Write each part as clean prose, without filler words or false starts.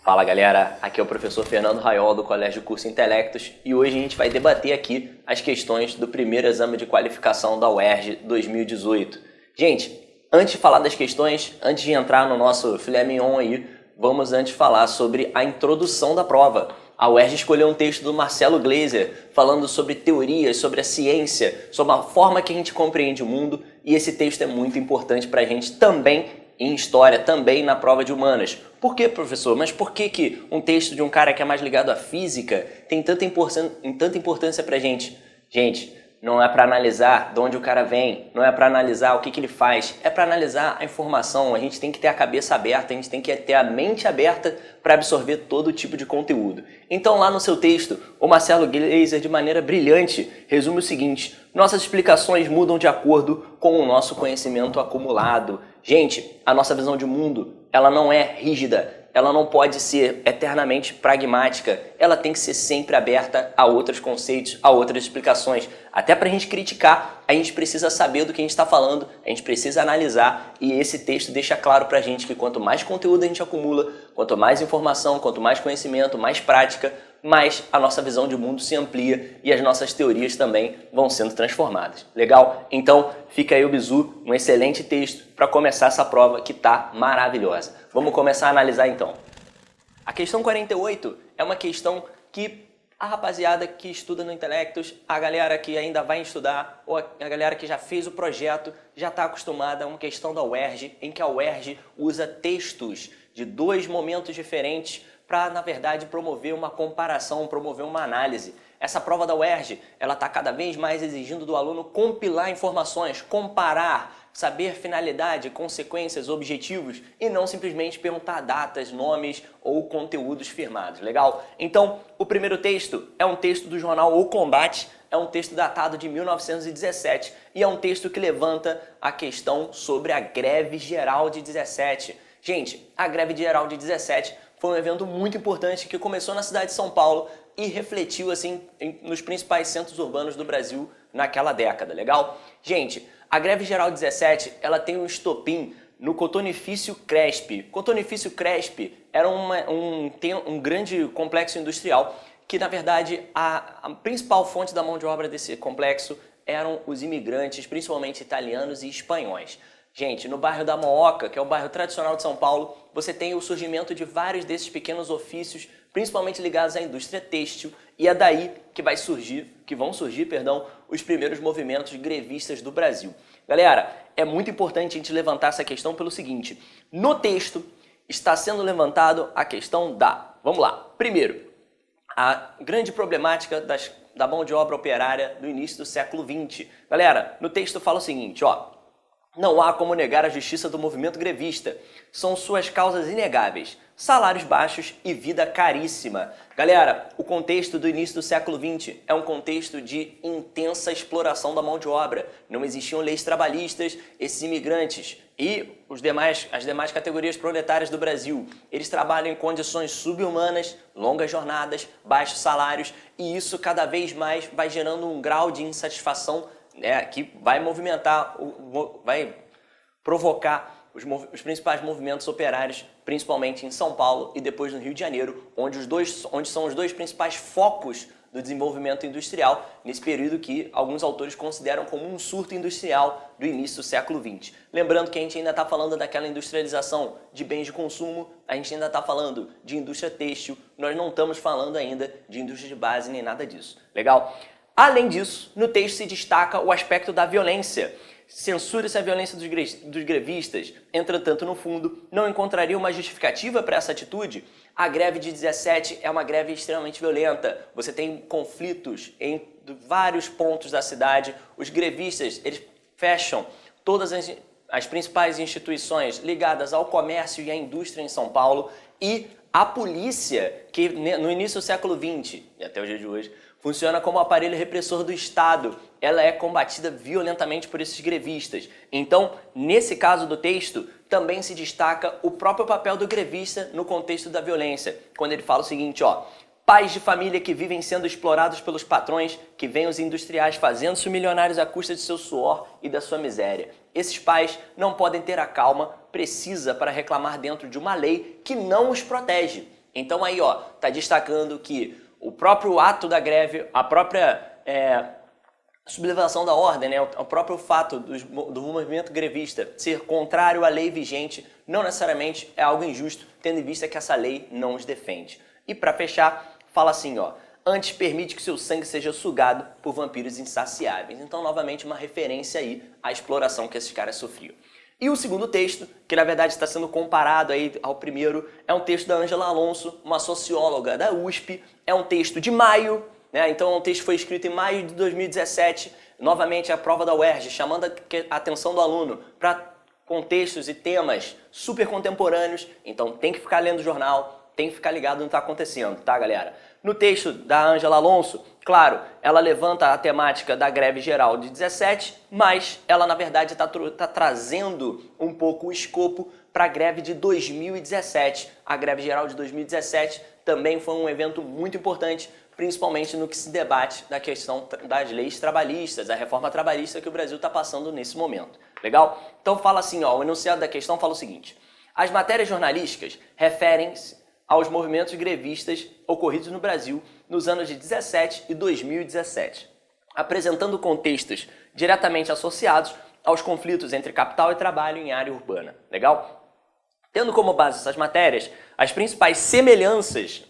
Fala galera, aqui é o professor Fernando Raiol do Colégio Curso Intelectos e hoje a gente vai debater aqui as questões do primeiro exame de qualificação da UERJ 2018. Gente, antes de falar das questões, antes de entrar no nosso filé mignon aí, vamos antes falar sobre a introdução da prova. A UERJ escolheu um texto do Marcelo Gleiser falando sobre teorias, sobre a ciência, sobre a forma que a gente compreende o mundo, e esse texto é muito importante para a gente também em história, também na prova de humanas. Por que, professor? Mas por que um texto de um cara que é mais ligado à física tem tanta importância pra gente? Gente, não é para analisar de onde o cara vem, não é para analisar o que ele faz, é para analisar a informação. A gente tem que ter a cabeça aberta, a gente tem que ter a mente aberta para absorver todo tipo de conteúdo. Então lá no seu texto, o Marcelo Gleiser, de maneira brilhante, resume o seguinte: nossas explicações mudam de acordo com o nosso conhecimento acumulado. Gente, a nossa visão de mundo, ela não é rígida, ela não pode ser eternamente pragmática, ela tem que ser sempre aberta a outros conceitos, a outras explicações. Até para a gente criticar, a gente precisa saber do que a gente está falando, a gente precisa analisar, e esse texto deixa claro para a gente que quanto mais conteúdo a gente acumula, quanto mais informação, quanto mais conhecimento, mais prática, mais a nossa visão de mundo se amplia e as nossas teorias também vão sendo transformadas. Legal? Então, fica aí o bizu, um excelente texto para começar essa prova que está maravilhosa. Vamos começar a analisar então. A questão 48 é uma questão que a rapaziada que estuda no Intelectos, a galera que ainda vai estudar ou a galera que já fez o projeto já está acostumada a uma questão da UERJ, em que a UERJ usa textos de dois momentos diferentes para, na verdade, promover uma comparação, promover uma análise. Essa prova da UERJ, ela está cada vez mais exigindo do aluno compilar informações, comparar, saber finalidade, consequências, objetivos e não simplesmente perguntar datas, nomes ou conteúdos firmados, legal? Então, o primeiro texto é um texto do jornal O Combate, é um texto datado de 1917 e é um texto que levanta a questão sobre a greve geral de 17. Gente, a greve geral de 17 foi um evento muito importante que começou na cidade de São Paulo e refletiu assim nos principais centros urbanos do Brasil naquela década, legal? Gente, a greve geral 17, ela tem um estopim no Cotonifício Cresp. Cotonifício Cresp era um grande complexo industrial que, na verdade, a principal fonte da mão de obra desse complexo eram os imigrantes, principalmente italianos e espanhóis. Gente, no bairro da Mooca, que é o bairro tradicional de São Paulo, você tem o surgimento de vários desses pequenos ofícios, principalmente ligados à indústria têxtil, e é daí que vão surgir, os primeiros movimentos grevistas do Brasil. Galera, é muito importante a gente levantar essa questão pelo seguinte: no texto está sendo levantado a questão vamos lá, primeiro, a grande problemática da mão de obra operária do início do século XX. Galera, no texto fala o seguinte, ó: não há como negar a justiça do movimento grevista. São suas causas inegáveis: salários baixos e vida caríssima. Galera, o contexto do início do século XX é um contexto de intensa exploração da mão de obra. Não existiam leis trabalhistas, esses imigrantes e as demais categorias proletárias do Brasil, eles trabalham em condições subhumanas, longas jornadas, baixos salários, e isso cada vez mais vai gerando um grau de insatisfação que vai vai provocar os principais movimentos operários, principalmente em São Paulo e depois no Rio de Janeiro, onde são os dois principais focos do desenvolvimento industrial, nesse período que alguns autores consideram como um surto industrial do início do século XX. Lembrando que a gente ainda está falando daquela industrialização de bens de consumo, a gente ainda está falando de indústria têxtil, nós não estamos falando ainda de indústria de base nem nada disso. Legal? Além disso, no texto se destaca o aspecto da violência. Censura-se a violência dos grevistas. Entretanto, no fundo, não encontraria uma justificativa para essa atitude? A greve de 17 é uma greve extremamente violenta. Você tem conflitos em vários pontos da cidade. Os grevistas, eles fecham todas as principais instituições ligadas ao comércio e à indústria em São Paulo, e a polícia, que no início do século XX e até o dia de hoje, funciona como aparelho repressor do Estado. Ela é combatida violentamente por esses grevistas. Então, nesse caso do texto, também se destaca o próprio papel do grevista no contexto da violência, quando ele fala o seguinte, ó: pais de família que vivem sendo explorados pelos patrões, que veem os industriais fazendo-se milionários à custa de seu suor e da sua miséria. Esses pais não podem ter a calma precisa para reclamar dentro de uma lei que não os protege. Então aí, ó, tá destacando que o próprio ato da greve, a própria sublevação da ordem, né, o próprio fato do movimento grevista ser contrário à lei vigente, não necessariamente é algo injusto, tendo em vista que essa lei não os defende. E para fechar, fala assim, ó, antes permite que seu sangue seja sugado por vampiros insaciáveis. Então, novamente, uma referência aí à exploração que esses caras sofriam. E o segundo texto, que na verdade está sendo comparado aí ao primeiro, é um texto da Ângela Alonso, uma socióloga da USP, é um texto de maio, né? Então, o texto foi escrito em maio de 2017, novamente a prova da UERJ, chamando a atenção do aluno para contextos e temas super contemporâneos. Então, tem que ficar lendo o jornal, tem que ficar ligado no que está acontecendo, tá, galera? No texto da Ângela Alonso, claro, ela levanta a temática da greve geral de 17, mas ela, na verdade, está trazendo um pouco o escopo para a greve de 2017. A greve geral de 2017 também foi um evento muito importante, principalmente no que se debate da questão das leis trabalhistas, a reforma trabalhista que o Brasil está passando nesse momento. Legal? Então fala assim, ó, o enunciado da questão fala o seguinte: as matérias jornalísticas referem-se aos movimentos grevistas ocorridos no Brasil nos anos de 17 e 2017, apresentando contextos diretamente associados aos conflitos entre capital e trabalho em área urbana. Legal? Tendo como base essas matérias, as principais semelhanças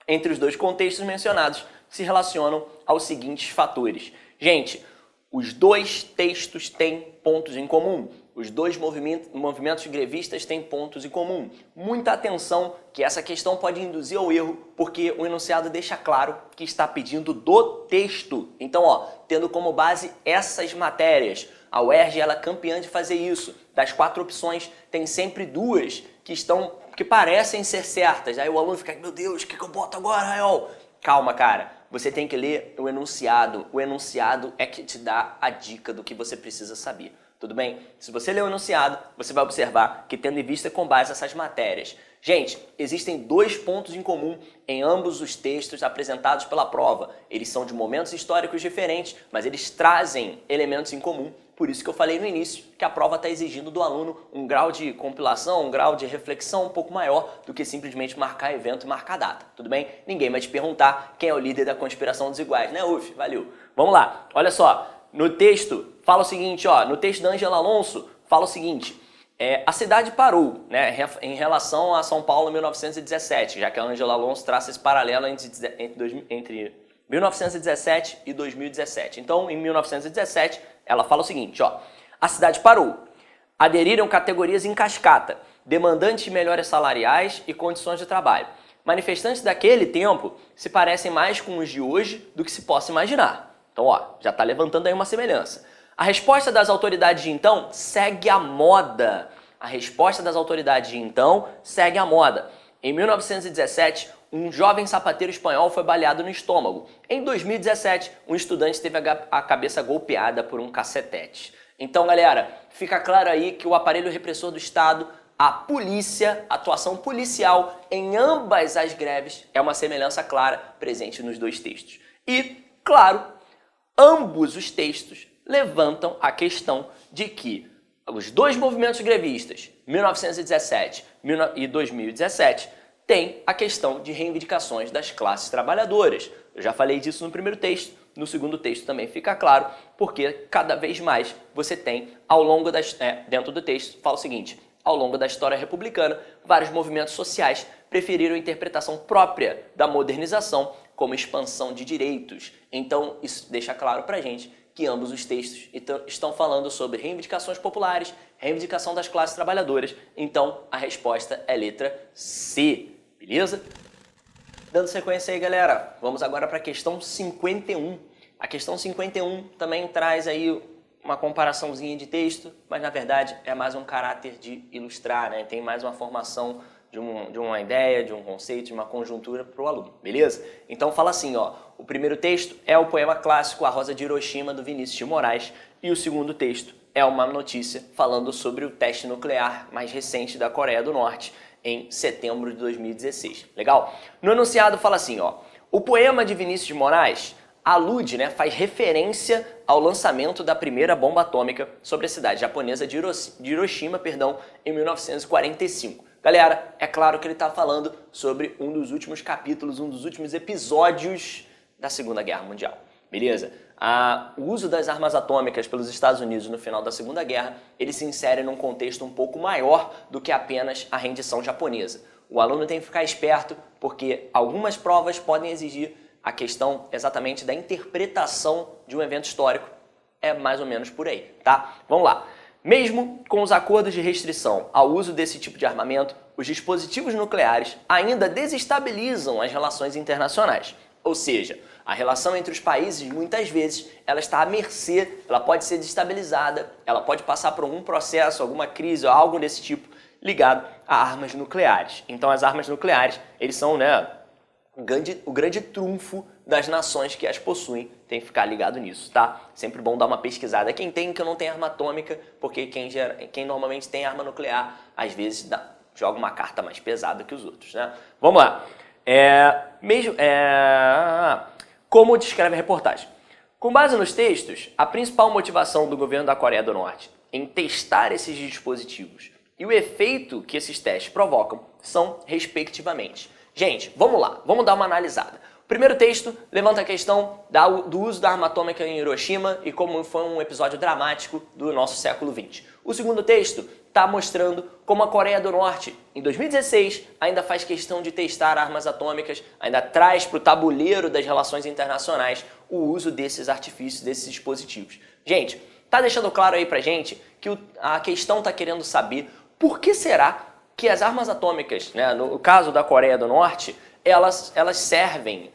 entre os dois contextos mencionados se relacionam aos seguintes fatores. Gente, os dois textos têm pontos em comum. Os dois movimentos grevistas têm pontos em comum. Muita atenção que essa questão pode induzir ao erro, porque o enunciado deixa claro que está pedindo do texto. Então, ó, tendo como base essas matérias. A UERJ ela é campeã de fazer isso. Das 4 opções, tem sempre 2 que parecem ser certas. Aí o aluno fica, meu Deus, o que eu boto agora, Rael? Calma, cara. Você tem que ler o enunciado. O enunciado é que te dá a dica do que você precisa saber. Tudo bem? Se você ler o enunciado, você vai observar que tendo em vista com base essas matérias. Gente, existem 2 pontos em comum em ambos os textos apresentados pela prova. Eles são de momentos históricos diferentes, mas eles trazem elementos em comum. Por isso que eu falei no início que a prova está exigindo do aluno um grau de compilação, um grau de reflexão um pouco maior do que simplesmente marcar evento e marcar data. Tudo bem? Ninguém vai te perguntar quem é o líder da conspiração dos iguais, né, Uf? Valeu. Vamos lá. Olha só. No texto, fala o seguinte, ó, no texto da Ângela Alonso, fala o seguinte, a cidade parou, né, em relação a São Paulo em 1917, já que a Ângela Alonso traça esse paralelo entre 1917 e 2017. Então, em 1917, ela fala o seguinte, ó, a cidade parou, aderiram categorias em cascata, demandantes de melhorias salariais e condições de trabalho. Manifestantes daquele tempo se parecem mais com os de hoje do que se possa imaginar. Então, ó, já está levantando aí uma semelhança. A resposta das autoridades de então segue a moda. A resposta das autoridades de então segue a moda. Em 1917, um jovem sapateiro espanhol foi baleado no estômago. Em 2017, um estudante teve a cabeça golpeada por um cacetete. Então, galera, fica claro aí que o aparelho repressor do Estado, a polícia, a atuação policial em ambas as greves é uma semelhança clara presente nos 2 textos. E, claro, ambos os textos levantam a questão de que os 2 movimentos grevistas, 1917 e 2017, têm a questão de reivindicações das classes trabalhadoras. Eu já falei disso no primeiro texto, no segundo texto também fica claro, porque cada vez mais você tem, ao longo dentro do texto, fala o seguinte, ao longo da história republicana, vários movimentos sociais preferiram a interpretação própria da modernização como expansão de direitos. Então, isso deixa claro pra gente que ambos os textos estão falando sobre reivindicações populares, reivindicação das classes trabalhadoras. Então, a resposta é letra C, beleza? Dando sequência aí, galera, vamos agora para a questão 51. A questão 51 também traz aí uma comparaçãozinha de texto, mas na verdade é mais um caráter de ilustrar, né? Tem mais uma formação de uma ideia, de um conceito, de uma conjuntura para o aluno, beleza? Então fala assim, ó, o primeiro texto é o poema clássico A Rosa de Hiroshima, do Vinícius de Moraes, e o segundo texto é uma notícia falando sobre o teste nuclear mais recente da Coreia do Norte, em setembro de 2016, legal? No enunciado fala assim, ó, o poema de Vinícius de Moraes alude, né, faz referência ao lançamento da primeira bomba atômica sobre a cidade japonesa de Hiroshima, em 1945. Galera, é claro que ele está falando sobre um dos últimos capítulos, um dos últimos episódios da Segunda Guerra Mundial, beleza? O uso das armas atômicas pelos Estados Unidos no final da Segunda Guerra, ele se insere num contexto um pouco maior do que apenas a rendição japonesa. O aluno tem que ficar esperto porque algumas provas podem exigir a questão exatamente da interpretação de um evento histórico. É mais ou menos por aí, tá? Vamos lá. Mesmo com os acordos de restrição ao uso desse tipo de armamento, os dispositivos nucleares ainda desestabilizam as relações internacionais. Ou seja, a relação entre os países, muitas vezes, ela está à mercê, ela pode ser desestabilizada, ela pode passar por algum processo, alguma crise ou algo desse tipo ligado a armas nucleares. Então as armas nucleares, eles são, o grande trunfo das nações que as possuem. Tem que ficar ligado nisso, tá? Sempre bom dar uma pesquisada. Quem tem que não tem arma atômica, porque quem normalmente tem arma nuclear, às vezes joga uma carta mais pesada que os outros, né? Vamos lá. Como descreve a reportagem? Com base nos textos, a principal motivação do governo da Coreia do Norte em testar esses dispositivos e o efeito que esses testes provocam são, respectivamente. Gente, vamos lá, vamos dar uma analisada. O primeiro texto levanta a questão do uso da arma atômica em Hiroshima e como foi um episódio dramático do nosso século XX. O segundo texto está mostrando como a Coreia do Norte, em 2016, ainda faz questão de testar armas atômicas, ainda traz para o tabuleiro das relações internacionais o uso desses artifícios, desses dispositivos. Gente, tá deixando claro aí pra gente que a questão está querendo saber por que será que as armas atômicas, no caso da Coreia do Norte, elas servem,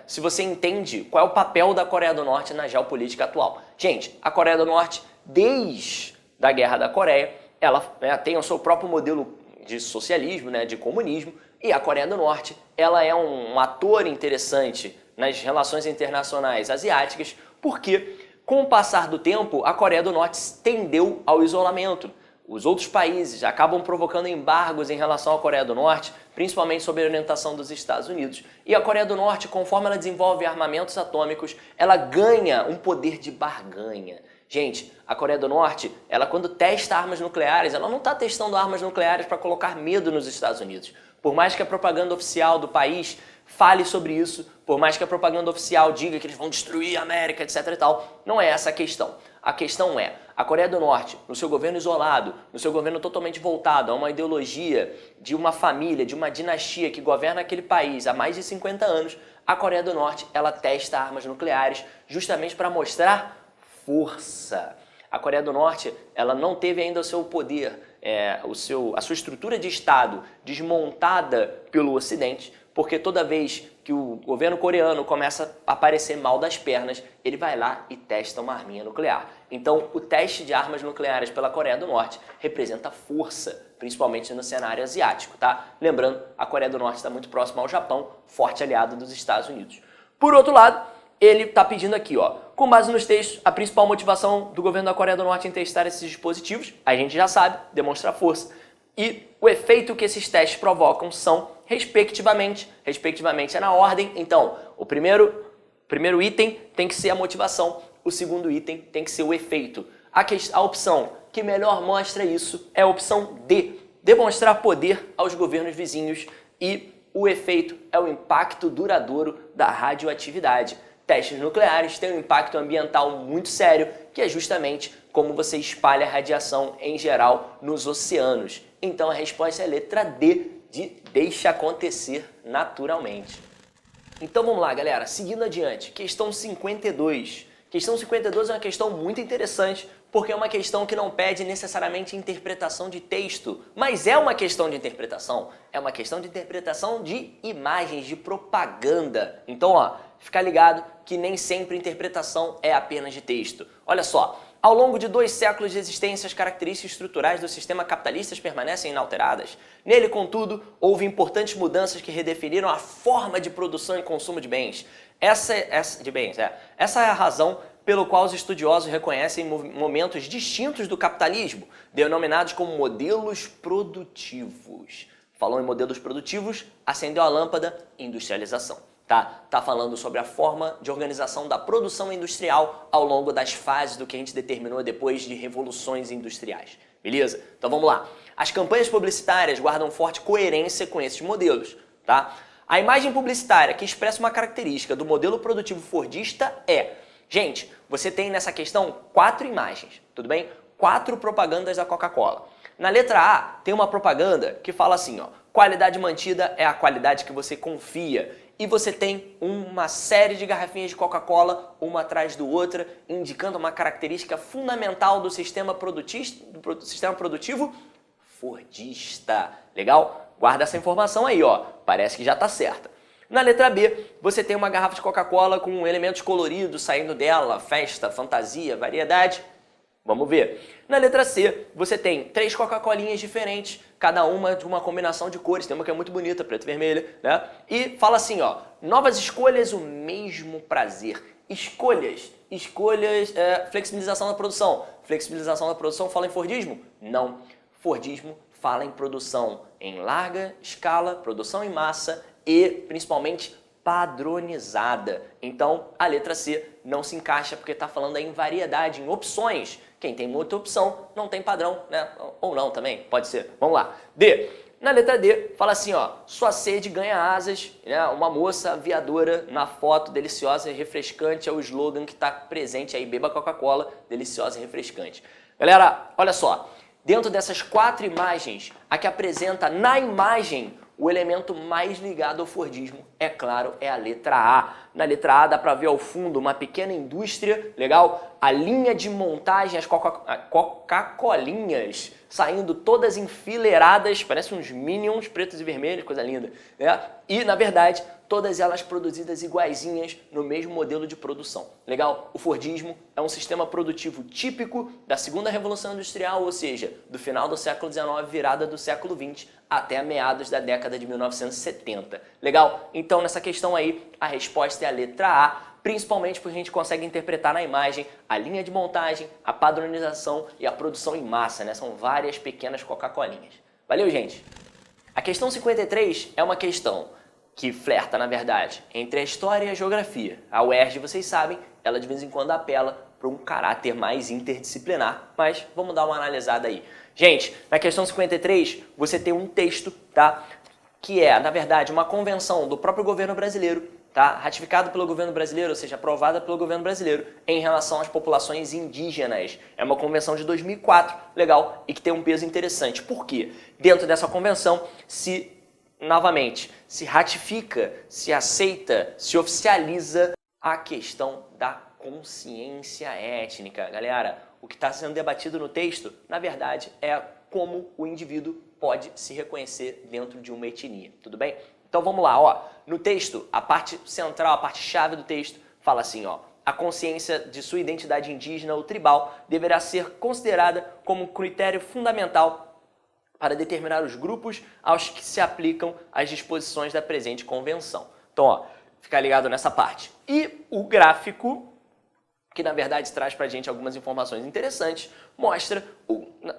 se você entende qual é o papel da Coreia do Norte na geopolítica atual. Gente, a Coreia do Norte, desde a Guerra da Coreia, ela tem o seu próprio modelo de socialismo, de comunismo, e a Coreia do Norte, ela é um ator interessante nas relações internacionais asiáticas, porque com o passar do tempo, a Coreia do Norte tendeu ao isolamento. Os outros países acabam provocando embargos em relação à Coreia do Norte, principalmente sob a orientação dos Estados Unidos. E a Coreia do Norte, conforme ela desenvolve armamentos atômicos, ela ganha um poder de barganha. Gente, a Coreia do Norte, ela quando testa armas nucleares, ela não está testando armas nucleares para colocar medo nos Estados Unidos. Por mais que a propaganda oficial do país fale sobre isso, por mais que a propaganda oficial diga que eles vão destruir a América, etc e tal, não é essa a questão. A questão é, a Coreia do Norte, no seu governo isolado, no seu governo totalmente voltado a uma ideologia de uma família, de uma dinastia que governa aquele país há mais de 50 anos, a Coreia do Norte, ela testa armas nucleares justamente para mostrar força. A Coreia do Norte, ela não teve ainda o seu poder, a sua estrutura de Estado desmontada pelo Ocidente, porque toda vez que o governo coreano começa a aparecer mal das pernas, ele vai lá e testa uma arminha nuclear. Então, o teste de armas nucleares pela Coreia do Norte representa força, principalmente no cenário asiático, tá? Lembrando, a Coreia do Norte está muito próxima ao Japão, forte aliado dos Estados Unidos. Por outro lado, ele está pedindo aqui, com base nos textos, a principal motivação do governo da Coreia do Norte em testar esses dispositivos, a gente já sabe, demonstra força. E o efeito que esses testes provocam são, respectivamente é na ordem. Então, o primeiro item tem que ser a motivação, o segundo item tem que ser o efeito. A opção que melhor mostra isso é a opção D, demonstrar poder aos governos vizinhos, e o efeito é o impacto duradouro da radioatividade. Testes nucleares têm um impacto ambiental muito sério, que é justamente como você espalha a radiação em geral nos oceanos. Então a resposta é a letra D, de deixa acontecer naturalmente. Então vamos lá, galera, seguindo adiante, questão 52. Questão 52 é uma questão muito interessante, porque é uma questão que não pede necessariamente interpretação de texto, mas é uma questão de interpretação. É uma questão de interpretação de imagens, de propaganda. Então, fica ligado que nem sempre interpretação é apenas de texto. Olha só, ao longo de 2 séculos de existência, as características estruturais do sistema capitalista permanecem inalteradas. Nele, contudo, houve importantes mudanças que redefiniram a forma de produção e consumo de bens. Essa é a razão pelo qual os estudiosos reconhecem momentos distintos do capitalismo, denominados como modelos produtivos. Falou em modelos produtivos, acendeu a lâmpada, industrialização. Tá falando sobre a forma de organização da produção industrial ao longo das fases do que a gente determinou depois de revoluções industriais. Beleza? Então vamos lá. As campanhas publicitárias guardam forte coerência com esses modelos, tá? A imagem publicitária que expressa uma característica do modelo produtivo fordista é... Gente, você tem nessa questão 4 imagens, tudo bem? 4 propagandas da Coca-Cola. Na letra A, tem uma propaganda que fala assim, ó, qualidade mantida é a qualidade que você confia. E você tem uma série de garrafinhas de Coca-Cola, uma atrás do outra, indicando uma característica fundamental do sistema produtivo fordista. Legal? Guarda essa informação aí, ó. Parece que já tá certa. Na letra B, você tem uma garrafa de Coca-Cola com elementos coloridos saindo dela, festa, fantasia, variedade. Vamos ver. Na letra C, você tem 3 Coca-Colinhas diferentes, cada uma de uma combinação de cores. Tem uma que é muito bonita, preto e vermelha, né? E fala assim, ó, novas escolhas, o mesmo prazer. Escolhas, flexibilização da produção. Flexibilização da produção fala em Fordismo? Não. Fordismo fala em produção em larga escala, produção em massa e principalmente padronizada. Então, a letra C não se encaixa porque está falando aí em variedade, em opções. Quem tem muita opção não tem padrão, né? Ou não também, pode ser. Vamos lá. D. Na letra D, fala assim, ó, sua sede ganha asas, né? Uma moça aviadora na foto, deliciosa e refrescante, é o slogan que está presente aí, beba Coca-Cola, deliciosa e refrescante. Galera, olha só, dentro dessas 4 imagens, a que apresenta na imagem o elemento mais ligado ao Fordismo, é claro, é a letra A. Na letra A dá para ver ao fundo uma pequena indústria, legal? A linha de montagem, as Coca-Colinhas saindo todas enfileiradas, parece uns Minions pretos e vermelhos, coisa linda, né? E, na verdade, todas elas produzidas iguaizinhas no mesmo modelo de produção. Legal? O Fordismo é um sistema produtivo típico da segunda Revolução Industrial, ou seja, do final do século XIX, virada do século XX, até meados da década de 1970. Legal? Então, nessa questão aí, a resposta é a letra A, principalmente porque a gente consegue interpretar na imagem a linha de montagem, a padronização e a produção em massa, né? São várias pequenas Coca-Colinhas. Valeu, gente? A questão 53 é uma questão que flerta, na verdade, entre a história e a geografia. A UERJ, vocês sabem, ela de vez em quando apela para um caráter mais interdisciplinar, mas vamos dar uma analisada aí. Gente, na questão 53, você tem um texto, tá? Que é, na verdade, uma convenção do próprio governo brasileiro, tá? Ratificado pelo governo brasileiro, ou seja, aprovada pelo governo brasileiro em relação às populações indígenas. É uma convenção de 2004, legal, e que tem um peso interessante. Por quê? Dentro dessa convenção, novamente, se ratifica, se aceita, se oficializa a questão da consciência étnica. Galera, o que está sendo debatido no texto, na verdade, é como o indivíduo pode se reconhecer dentro de uma etnia, tudo bem? Então vamos lá, ó. No texto, a parte central, a parte chave do texto, fala assim, ó. A consciência de sua identidade indígena ou tribal deverá ser considerada como um critério fundamental para determinar os grupos aos que se aplicam as disposições da presente convenção. Então, ó, fica ligado nessa parte. E o gráfico, que na verdade traz pra gente algumas informações interessantes, mostra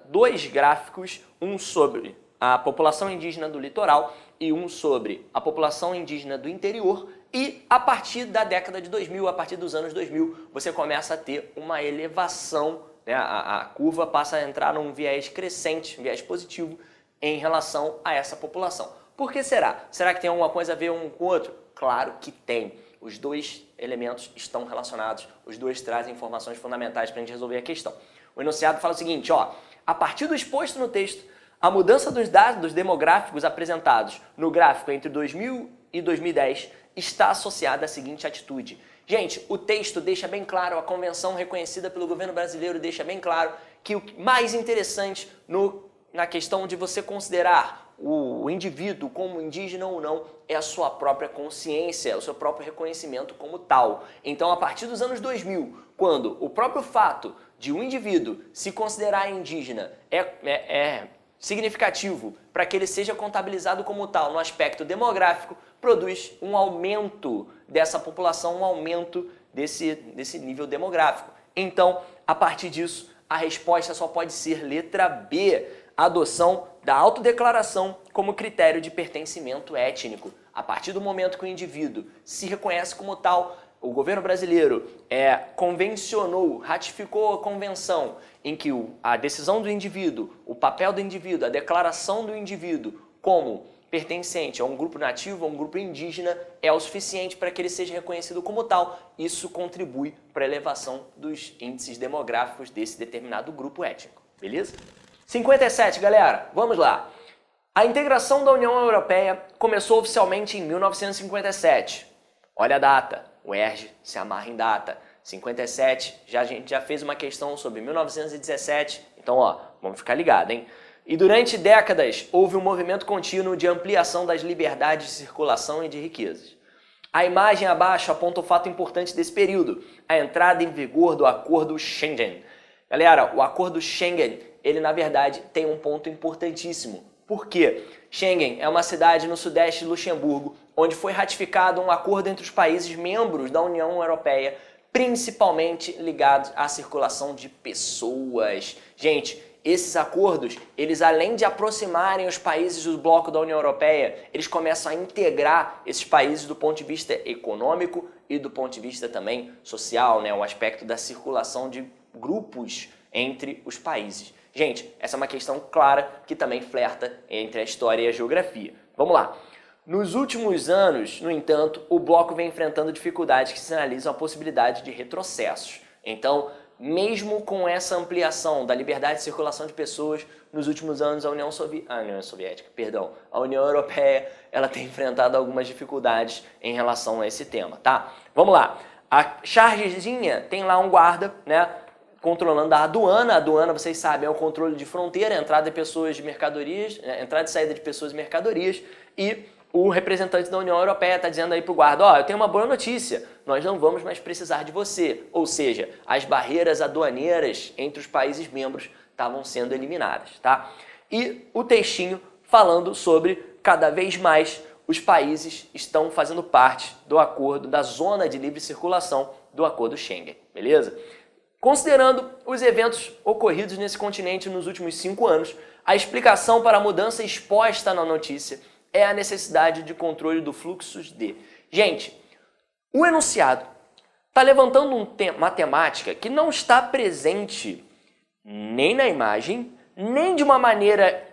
2 gráficos, um sobre a população indígena do litoral e um sobre a população indígena do interior, e a partir da década de 2000, a partir dos anos 2000, você começa a ter uma elevação, né? A curva passa a entrar num viés crescente, um viés positivo em relação a essa população. Por que será? Será que tem alguma coisa a ver um com o outro? Claro que tem. Os 2 elementos estão relacionados, os 2 trazem informações fundamentais para a gente resolver a questão. O enunciado fala o seguinte, ó, a partir do exposto no texto, a mudança dos dados demográficos apresentados no gráfico entre 2000 e 2010 está associada à seguinte atitude. Gente, o texto deixa bem claro, a convenção reconhecida pelo governo brasileiro deixa bem claro que o mais interessante na questão de você considerar o indivíduo como indígena ou não é a sua própria consciência, o seu próprio reconhecimento como tal. Então, a partir dos anos 2000, quando o próprio fato de um indivíduo se considerar indígena é significativo para que ele seja contabilizado como tal no aspecto demográfico, produz um aumento dessa população, um aumento desse nível demográfico. Então, a partir disso, a resposta só pode ser letra B, a adoção da autodeclaração como critério de pertencimento étnico. A partir do momento que o indivíduo se reconhece como tal, o governo brasileiro convencionou, ratificou a convenção em que a decisão do indivíduo, o papel do indivíduo, a declaração do indivíduo como pertencente a um grupo nativo, a um grupo indígena, é o suficiente para que ele seja reconhecido como tal. Isso contribui para a elevação dos índices demográficos desse determinado grupo étnico, beleza? 57, galera, vamos lá. A integração da União Europeia começou oficialmente em 1957. Olha a data, o ERJ se amarra em data. 57, a gente já fez uma questão sobre 1917, então vamos ficar ligado, hein? E durante décadas houve um movimento contínuo de ampliação das liberdades de circulação e de riquezas. A imagem abaixo aponta o fato importante desse período, a entrada em vigor do Acordo Schengen. Galera, o Acordo Schengen, ele na verdade tem um ponto importantíssimo. Por quê? Schengen é uma cidade no sudeste de Luxemburgo, onde foi ratificado um acordo entre os países membros da União Europeia, principalmente ligados à circulação de pessoas. Gente, esses acordos, eles além de aproximarem os países do bloco da União Europeia, eles começam a integrar esses países do ponto de vista econômico e do ponto de vista também social, né? O aspecto da circulação de grupos entre os países. Gente, essa é uma questão clara que também flerta entre a história e a geografia. Vamos lá. Nos últimos anos, no entanto, o bloco vem enfrentando dificuldades que sinalizam a possibilidade de retrocessos. Então, mesmo com essa ampliação da liberdade de circulação de pessoas, nos últimos anos a União Europeia, ela tem enfrentado algumas dificuldades em relação a esse tema, tá? Vamos lá. A chargezinha tem lá um guarda, né? Controlando a aduana. A aduana, vocês sabem, é o controle de fronteira, entrada de pessoas de mercadorias, entrada e saída de pessoas e mercadorias, e o representante da União Europeia está dizendo aí para o guarda, eu tenho uma boa notícia, nós não vamos mais precisar de você. Ou seja, as barreiras aduaneiras entre os países membros estavam sendo eliminadas, tá? E o textinho falando sobre cada vez mais os países estão fazendo parte do acordo, da zona de livre circulação do Acordo Schengen, beleza? Considerando os eventos ocorridos nesse continente nos últimos 5 anos, a explicação para a mudança exposta na notícia é a necessidade de controle do fluxo de... Gente, o enunciado está levantando uma temática que não está presente nem na imagem, nem de uma maneira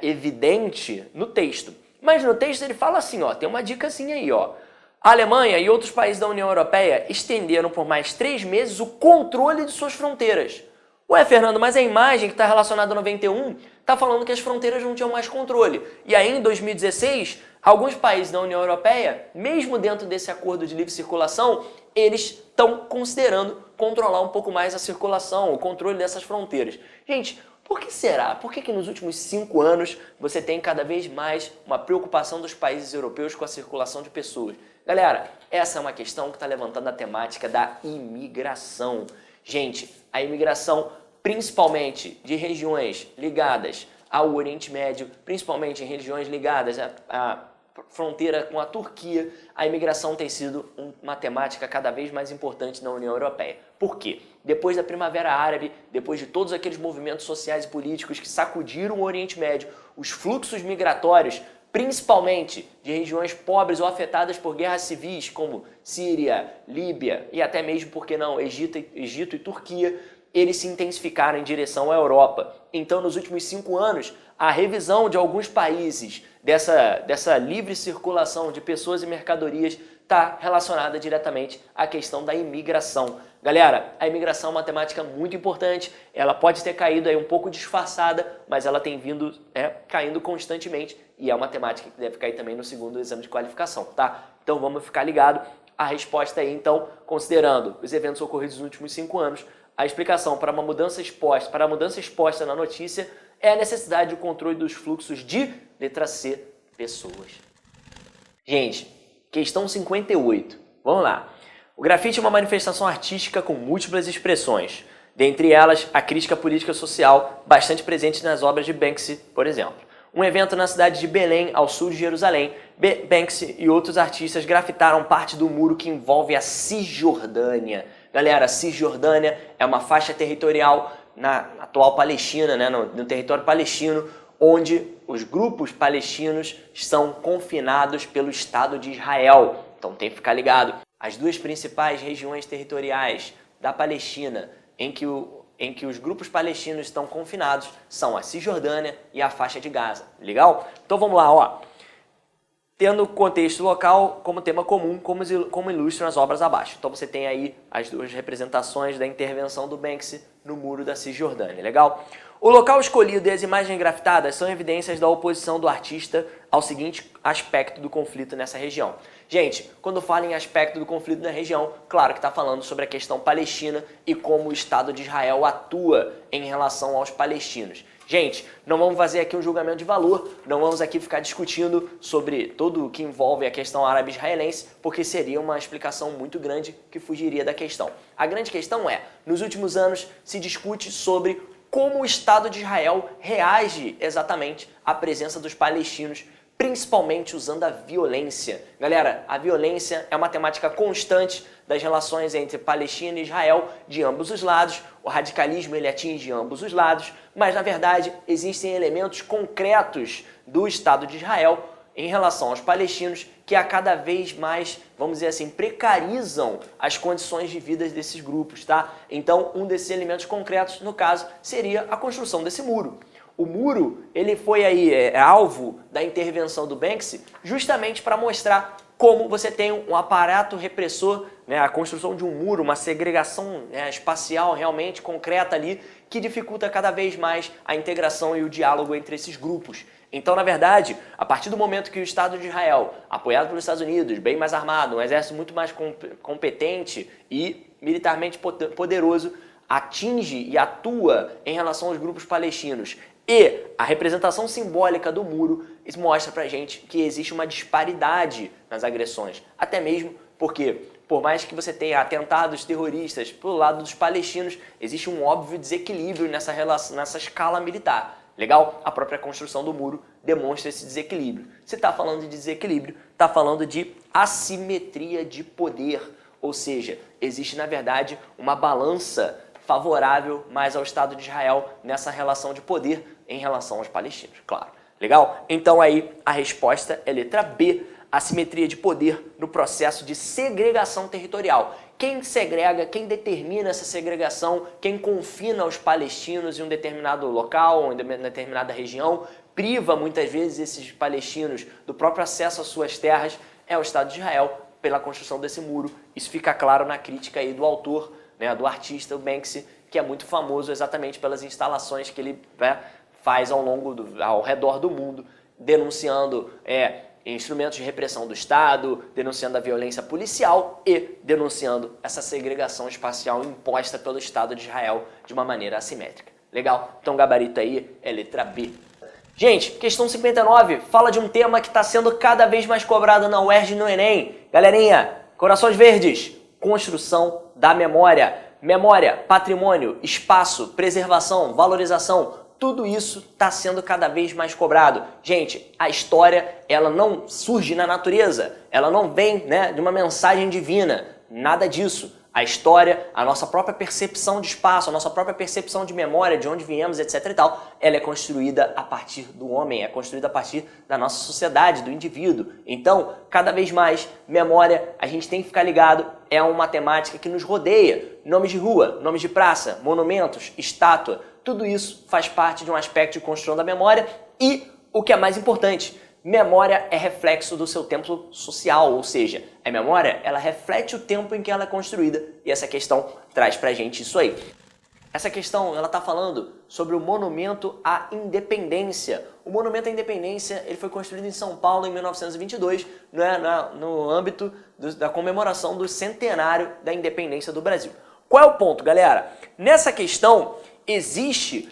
evidente no texto. Mas no texto ele fala assim, tem uma dicasinha aí, A Alemanha e outros países da União Europeia estenderam por mais 3 meses o controle de suas fronteiras. Ué, Fernando, mas a imagem que está relacionada ao 91 está falando que as fronteiras não tinham mais controle. E aí, em 2016, alguns países da União Europeia, mesmo dentro desse acordo de livre circulação, eles estão considerando controlar um pouco mais a circulação, o controle dessas fronteiras. Gente, por que será? Por que nos últimos 5 anos você tem cada vez mais uma preocupação dos países europeus com a circulação de pessoas? Galera, essa é uma questão que está levantando a temática da imigração. Gente, a imigração, principalmente de regiões ligadas ao Oriente Médio, principalmente em regiões ligadas à fronteira com a Turquia, a imigração tem sido uma temática cada vez mais importante na União Europeia. Por quê? Depois da Primavera Árabe, depois de todos aqueles movimentos sociais e políticos que sacudiram o Oriente Médio, os fluxos migratórios, principalmente de regiões pobres ou afetadas por guerras civis, como Síria, Líbia e até mesmo, por que não, Egito e Turquia, eles se intensificaram em direção à Europa. Então, nos últimos 5 anos, a revisão de alguns países dessa livre circulação de pessoas e mercadorias está relacionada diretamente à questão da imigração. Galera, a imigração é uma temática muito importante, ela pode ter caído aí um pouco disfarçada, mas ela tem vindo caindo constantemente e é uma temática que deve cair também no segundo exame de qualificação, tá? Então vamos ficar ligado. A resposta aí, então, considerando os eventos ocorridos nos últimos 5 anos, a explicação para a mudança exposta na notícia é a necessidade do controle dos fluxos de, letra C, pessoas. Gente, questão 58. Vamos lá. O grafite é uma manifestação artística com múltiplas expressões, dentre elas a crítica política e social, bastante presente nas obras de Banksy, por exemplo. Um evento na cidade de Belém, ao sul de Jerusalém, Banksy e outros artistas grafitaram parte do muro que envolve a Cisjordânia. Galera, a Cisjordânia é uma faixa territorial na atual Palestina, né, no território palestino, onde os grupos palestinos são confinados pelo Estado de Israel. Então tem que ficar ligado. as duas principais regiões territoriais da Palestina em que os grupos palestinos estão confinados são a Cisjordânia e a faixa de Gaza. Legal? Então vamos lá, ó. Tendo o contexto local como tema comum, como ilustram as obras abaixo. Então você tem aí as duas representações da intervenção do Banksy no muro da Cisjordânia, legal? O local escolhido e as imagens grafitadas são evidências da oposição do artista ao seguinte aspecto do conflito nessa região. Gente, quando fala em aspecto do conflito na região, claro que está falando sobre a questão palestina e como o Estado de Israel atua em relação aos palestinos. Gente, não vamos fazer aqui um julgamento de valor, não vamos aqui ficar discutindo sobre tudo o que envolve a questão árabe-israelense, porque seria uma explicação muito grande que fugiria da questão. A grande questão é, nos últimos anos se discute sobre como o Estado de Israel reage exatamente à presença dos palestinos, principalmente usando a violência. Galera, a violência é uma temática constante das relações entre Palestina e Israel de ambos os lados. O radicalismo ele atinge ambos os lados, mas na verdade existem elementos concretos do Estado de Israel em relação aos palestinos que a cada vez mais, vamos dizer assim, precarizam as condições de vida desses grupos, tá? Então, um desses elementos concretos, no caso, seria a construção desse muro. O muro, ele foi aí alvo da intervenção do Banksy justamente para mostrar como você tem um aparato repressor, né, a construção de um muro, uma segregação espacial realmente concreta ali, que dificulta cada vez mais a integração e o diálogo entre esses grupos. Então, na verdade, a partir do momento que o Estado de Israel, apoiado pelos Estados Unidos, bem mais armado, um exército muito mais competente e militarmente poderoso, atinge e atua em relação aos grupos palestinos, e a representação simbólica do muro mostra pra gente que existe uma disparidade nas agressões. Até mesmo porque, por mais que você tenha atentados terroristas pelo lado dos palestinos, existe um óbvio desequilíbrio nessa escala militar. Legal? A própria construção do muro demonstra esse desequilíbrio. Se está falando de desequilíbrio, está falando de assimetria de poder. Ou seja, existe, na verdade, uma balança favorável mais ao Estado de Israel nessa relação de poder em relação aos palestinos, claro. Legal? Então aí a resposta é letra B, assimetria de poder no processo de segregação territorial. Quem segrega, quem determina essa segregação, quem confina os palestinos em um determinado local ou em uma determinada região, priva muitas vezes esses palestinos do próprio acesso às suas terras, é o Estado de Israel pela construção desse muro. Isso fica claro na crítica aí do autor, né, do artista, o Banksy, que é muito famoso exatamente pelas instalações que ele faz ao redor do mundo, denunciando instrumentos de repressão do Estado, denunciando a violência policial e denunciando essa segregação espacial imposta pelo Estado de Israel de uma maneira assimétrica. Legal? Então o gabarito aí é letra B. Gente, questão 59 fala de um tema que está sendo cada vez mais cobrado na UERJ e no Enem. Galerinha, corações verdes, construção da memória. Memória, patrimônio, espaço, preservação, valorização, tudo isso está sendo cada vez mais cobrado. Gente, a história ela não surge na natureza, ela não vem de uma mensagem divina, nada disso. A história, a nossa própria percepção de espaço, a nossa própria percepção de memória, de onde viemos, etc. e tal, ela é construída a partir do homem, é construída a partir da nossa sociedade, do indivíduo. Então, cada vez mais, memória, a gente tem que ficar ligado, é uma temática que nos rodeia. Nomes de rua, nomes de praça, monumentos, estátua, tudo isso faz parte de um aspecto de construção da memória e, o que é mais importante, memória é reflexo do seu tempo social, ou seja, a memória ela reflete o tempo em que ela é construída e essa questão traz pra gente isso aí. Essa questão ela está falando sobre o Monumento à Independência. O Monumento à Independência ele foi construído em São Paulo em 1922, no âmbito da comemoração do centenário da independência do Brasil. Qual é o ponto, galera? Nessa questão existe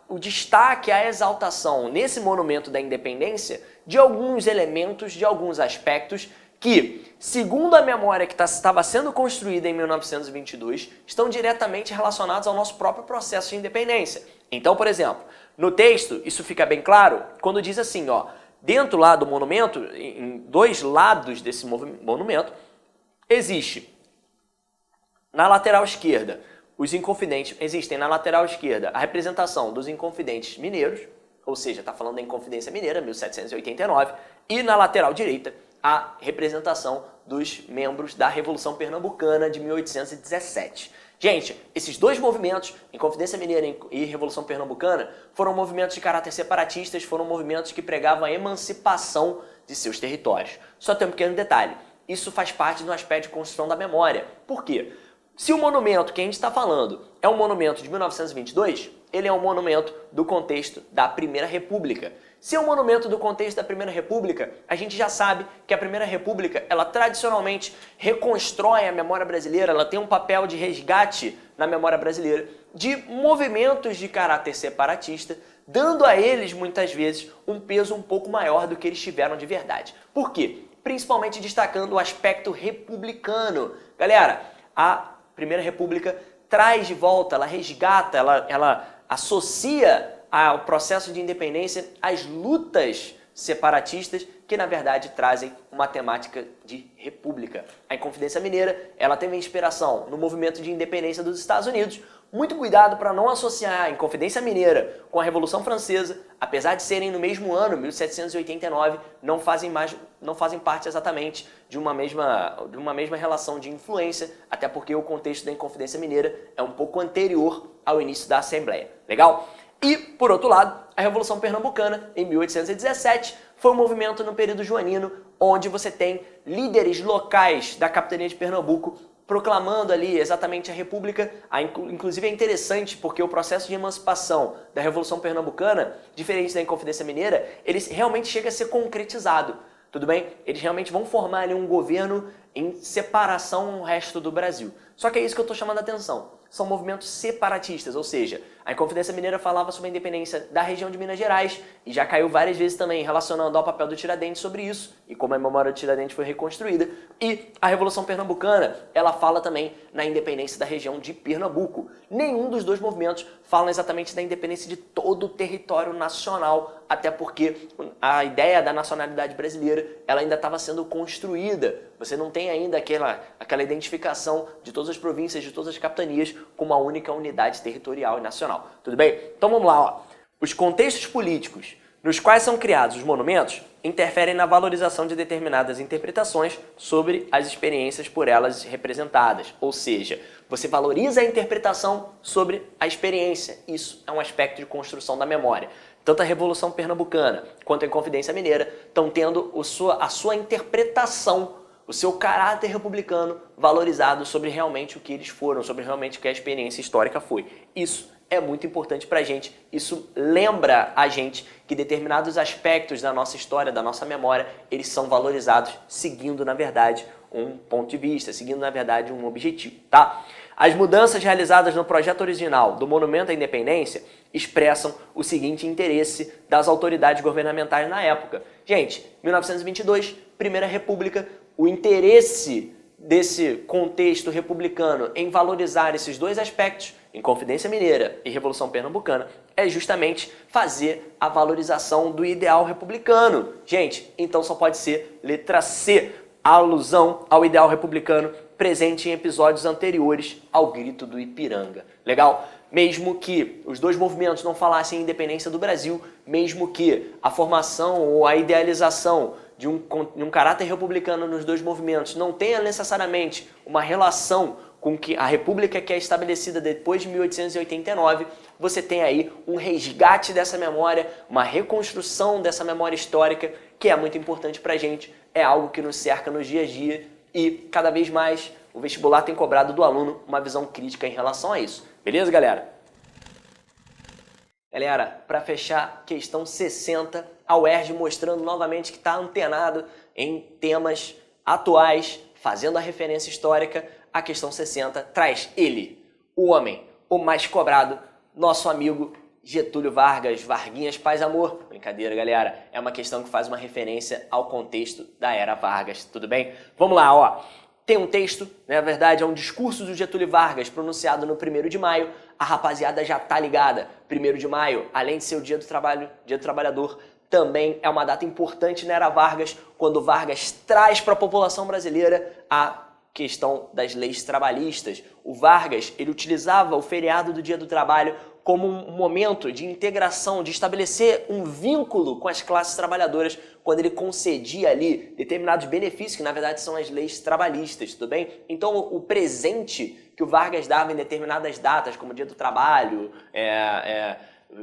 o destaque, a exaltação nesse Monumento da Independência de alguns elementos, de alguns aspectos que, segundo a memória que estava sendo construída em 1922, estão diretamente relacionados ao nosso próprio processo de independência. Então, por exemplo, no texto, isso fica bem claro quando diz assim, ó, dentro lá do monumento, em dois lados desse monumento, existe na lateral esquerda os Inconfidentes, existem na lateral esquerda a representação dos Inconfidentes mineiros, ou seja, está falando da Inconfidência Mineira, 1789, e na lateral direita a representação dos membros da Revolução Pernambucana de 1817. Gente, esses dois movimentos, Inconfidência Mineira e Revolução Pernambucana, foram movimentos de caráter separatistas, foram movimentos que pregavam a emancipação de seus territórios. Só tem um pequeno detalhe, isso faz parte do aspecto de construção da memória. Por quê? Se o monumento que a gente está falando é um monumento de 1922, ele é um monumento do contexto da Primeira República. Se é um monumento do contexto da Primeira República, a gente já sabe que a Primeira República, ela tradicionalmente reconstrói a memória brasileira, ela tem um papel de resgate na memória brasileira de movimentos de caráter separatista, dando a eles, muitas vezes, um peso um pouco maior do que eles tiveram de verdade. Por quê? Principalmente destacando o aspecto republicano. Galera, a Primeira República traz de volta, ela resgata, ela associa ao processo de independência as lutas separatistas que, na verdade, trazem uma temática de república. A Inconfidência Mineira, ela teve inspiração no movimento de independência dos Estados Unidos. Muito cuidado para não associar a Inconfidência Mineira com a Revolução Francesa, apesar de serem no mesmo ano, 1789, não fazem parte exatamente de uma mesma relação de influência, até porque o contexto da Inconfidência Mineira é um pouco anterior ao início da Assembleia. Legal? E, por outro lado, a Revolução Pernambucana, em 1817, foi um movimento no período joanino, onde você tem líderes locais da capitania de Pernambuco proclamando ali exatamente a República. Inclusive é interessante porque o processo de emancipação da Revolução Pernambucana, diferente da Inconfidência Mineira, ele realmente chega a ser concretizado. Tudo bem? Eles realmente vão formar ali um governo em separação ao resto do Brasil. Só que é isso que eu estou chamando a atenção. São movimentos separatistas, ou seja, a Inconfidência Mineira falava sobre a independência da região de Minas Gerais e já caiu várias vezes também relacionando ao papel do Tiradentes sobre isso e como a memória do Tiradentes foi reconstruída. E a Revolução Pernambucana, ela fala também na independência da região de Pernambuco. Nenhum dos dois movimentos fala exatamente da independência de todo o território nacional, até porque a ideia da nacionalidade brasileira ela ainda estava sendo construída. Você não tem ainda aquela identificação de todas as províncias, de todas as capitanias com uma única unidade territorial e nacional. Tudo bem? Então vamos lá. Ó. Os contextos políticos nos quais são criados os monumentos interferem na valorização de determinadas interpretações sobre as experiências por elas representadas. Ou seja, você valoriza a interpretação sobre a experiência. Isso é um aspecto de construção da memória. Tanto a Revolução Pernambucana quanto a Inconfidência Mineira estão tendo a sua interpretação, o seu caráter republicano valorizado sobre realmente o que eles foram, sobre realmente o que a experiência histórica foi. Isso é muito importante para a gente, isso lembra a gente que determinados aspectos da nossa história, da nossa memória, eles são valorizados seguindo, na verdade, um ponto de vista, seguindo, na verdade, um objetivo, tá? As mudanças realizadas no projeto original do Monumento à Independência expressam o seguinte interesse das autoridades governamentais na época. Gente, 1922, Primeira República, o interesse desse contexto republicano em valorizar esses dois aspectos, Inconfidência Mineira e Revolução Pernambucana, é justamente fazer a valorização do ideal republicano. Gente, então só pode ser letra C, a alusão ao ideal republicano presente em episódios anteriores ao Grito do Ipiranga. Legal? Mesmo que os dois movimentos não falassem em independência do Brasil, mesmo que a formação ou a idealização de um caráter republicano nos dois movimentos não tenha necessariamente uma relação com que a república que é estabelecida depois de 1889, você tem aí um resgate dessa memória, uma reconstrução dessa memória histórica, que é muito importante pra gente, é algo que nos cerca no dia a dia e cada vez mais o vestibular tem cobrado do aluno uma visão crítica em relação a isso. Beleza, galera? Galera, para fechar, questão 60, a UERJ mostrando novamente que está antenado em temas atuais, fazendo a referência histórica. A questão 60 traz ele, o homem, o mais cobrado, nosso amigo Getúlio Vargas, Varguinhas Paz Amor. Brincadeira, galera, é uma questão que faz uma referência ao contexto da era Vargas, tudo bem? Vamos lá, ó. Tem um texto, na verdade é um discurso do Getúlio Vargas pronunciado no 1º de maio. A rapaziada já tá ligada. 1º de maio, além de ser o Dia do Trabalho, Dia do Trabalhador, também é uma data importante na era Vargas, quando Vargas traz para a população brasileira a questão das leis trabalhistas. O Vargas, ele utilizava o feriado do Dia do Trabalho como um momento de integração, de estabelecer um vínculo com as classes trabalhadoras, quando ele concedia ali determinados benefícios, que na verdade são as leis trabalhistas, tudo bem? Então o presente que o Vargas dava em determinadas datas, como o Dia do Trabalho,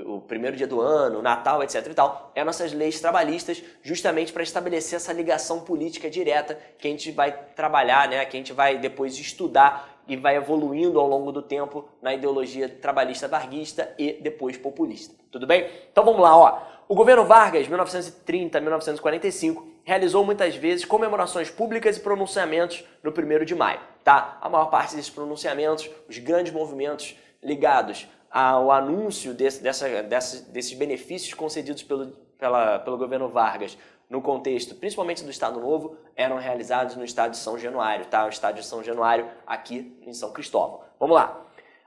o primeiro dia do ano, Natal, etc e tal, é nossas leis trabalhistas, justamente para estabelecer essa ligação política direta que a gente vai trabalhar, né, que a gente vai depois estudar e vai evoluindo ao longo do tempo na ideologia trabalhista varguista e depois populista. Tudo bem? Então vamos lá, ó. O governo Vargas, 1930 a 1945, realizou muitas vezes comemorações públicas e pronunciamentos no 1º de maio, tá? A maior parte desses pronunciamentos, os grandes movimentos ligados ao anúncio desses benefícios concedidos pelo governo Vargas no contexto, principalmente do Estado Novo, eram realizados no estádio de São Januário, tá? O estádio de São Januário aqui em São Cristóvão. Vamos lá.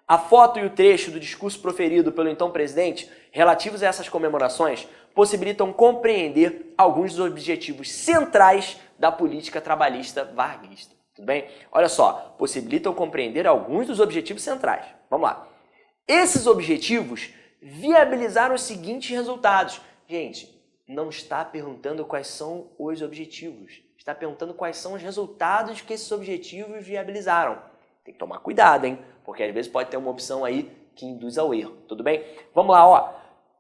A foto e o trecho do discurso proferido pelo então presidente, relativos a essas comemorações, possibilitam compreender alguns dos objetivos centrais da política trabalhista varguista. Tudo bem? Olha só, possibilitam compreender alguns dos objetivos centrais. Vamos lá. Esses objetivos viabilizaram os seguintes resultados. Gente, não está perguntando quais são os objetivos, está perguntando quais são os resultados que esses objetivos viabilizaram. Tem que tomar cuidado, hein? Porque às vezes pode ter uma opção aí que induz ao erro, tudo bem? Vamos lá, ó.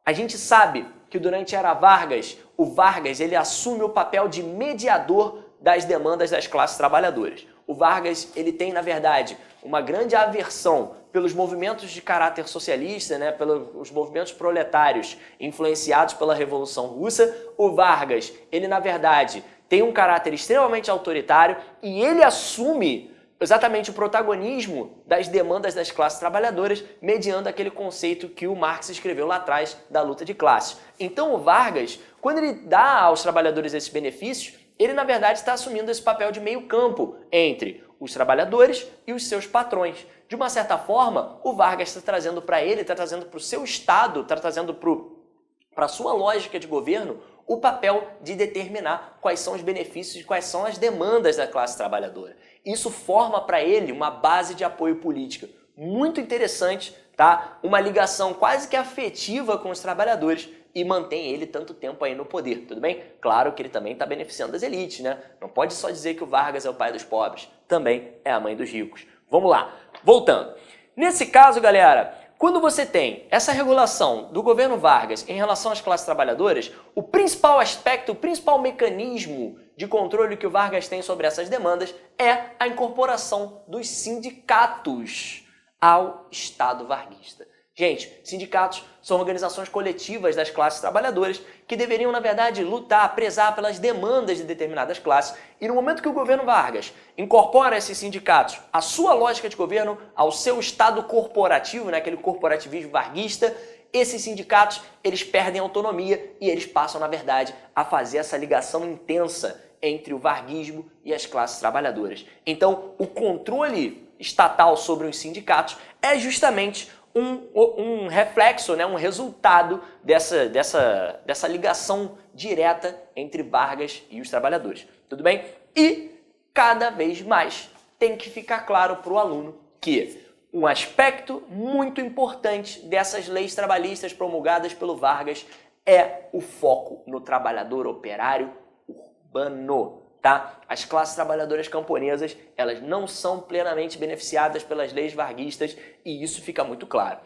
A gente sabe que durante a era Vargas, o Vargas ele assume o papel de mediador das demandas das classes trabalhadoras. O Vargas ele tem, na verdade, uma grande aversão pelos movimentos de caráter socialista, né, pelos movimentos proletários influenciados pela Revolução Russa. O Vargas, ele na verdade tem um caráter extremamente autoritário e ele assume exatamente o protagonismo das demandas das classes trabalhadoras mediando aquele conceito que o Marx escreveu lá atrás da luta de classes. Então o Vargas, quando ele dá aos trabalhadores esses benefícios, ele na verdade está assumindo esse papel de meio campo entre os trabalhadores e os seus patrões. De uma certa forma, o Vargas está trazendo para ele, está trazendo para o seu Estado, está trazendo para a sua lógica de governo o papel de determinar quais são os benefícios e quais são as demandas da classe trabalhadora. Isso forma para ele uma base de apoio política muito interessante, tá? Uma ligação quase que afetiva com os trabalhadores e mantém ele tanto tempo aí no poder, tudo bem? Claro que ele também está beneficiando as elites, né? Não pode só dizer que o Vargas é o pai dos pobres, também é a mãe dos ricos. Vamos lá, voltando. Nesse caso, galera, quando você tem essa regulação do governo Vargas em relação às classes trabalhadoras, o principal aspecto, o principal mecanismo de controle que o Vargas tem sobre essas demandas é a incorporação dos sindicatos ao Estado varguista. Gente, sindicatos são organizações coletivas das classes trabalhadoras que deveriam, na verdade, lutar, prezar pelas demandas de determinadas classes. E no momento que o governo Vargas incorpora esses sindicatos à sua lógica de governo, ao seu Estado corporativo, né, aquele corporativismo varguista, esses sindicatos eles perdem autonomia e eles passam, na verdade, a fazer essa ligação intensa entre o varguismo e as classes trabalhadoras. Então, o controle estatal sobre os sindicatos é justamente um reflexo, né, um resultado dessa ligação direta entre Vargas e os trabalhadores. Tudo bem? E cada vez mais tem que ficar claro para o aluno que um aspecto muito importante dessas leis trabalhistas promulgadas pelo Vargas é o foco no trabalhador operário urbano. Tá? As classes trabalhadoras camponesas, elas não são plenamente beneficiadas pelas leis varguistas e isso fica muito claro.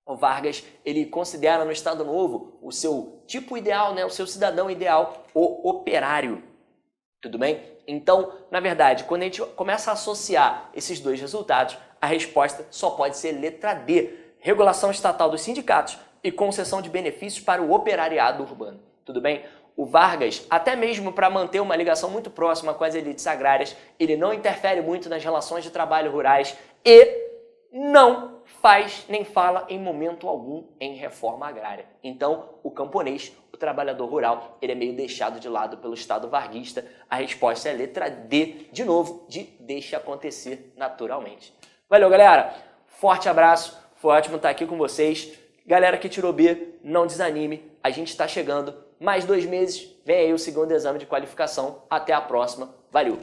O Vargas, ele considera no Estado Novo o seu tipo ideal, né? O seu cidadão ideal, o operário. Tudo bem? Então, na verdade, quando a gente começa a associar esses dois resultados, a resposta só pode ser letra D. Regulação estatal dos sindicatos e concessão de benefícios para o operariado urbano. Tudo bem? O Vargas, até mesmo para manter uma ligação muito próxima com as elites agrárias, ele não interfere muito nas relações de trabalho rurais e não faz nem fala em momento algum em reforma agrária. Então, o camponês, o trabalhador rural, ele é meio deixado de lado pelo Estado varguista. A resposta é a letra D, de novo, de deixa acontecer naturalmente. Valeu, galera! Forte abraço, foi ótimo estar aqui com vocês. Galera que tirou B, não desanime, a gente está chegando. Mais 2 meses, vem aí o segundo exame de qualificação. Até a próxima. Valeu!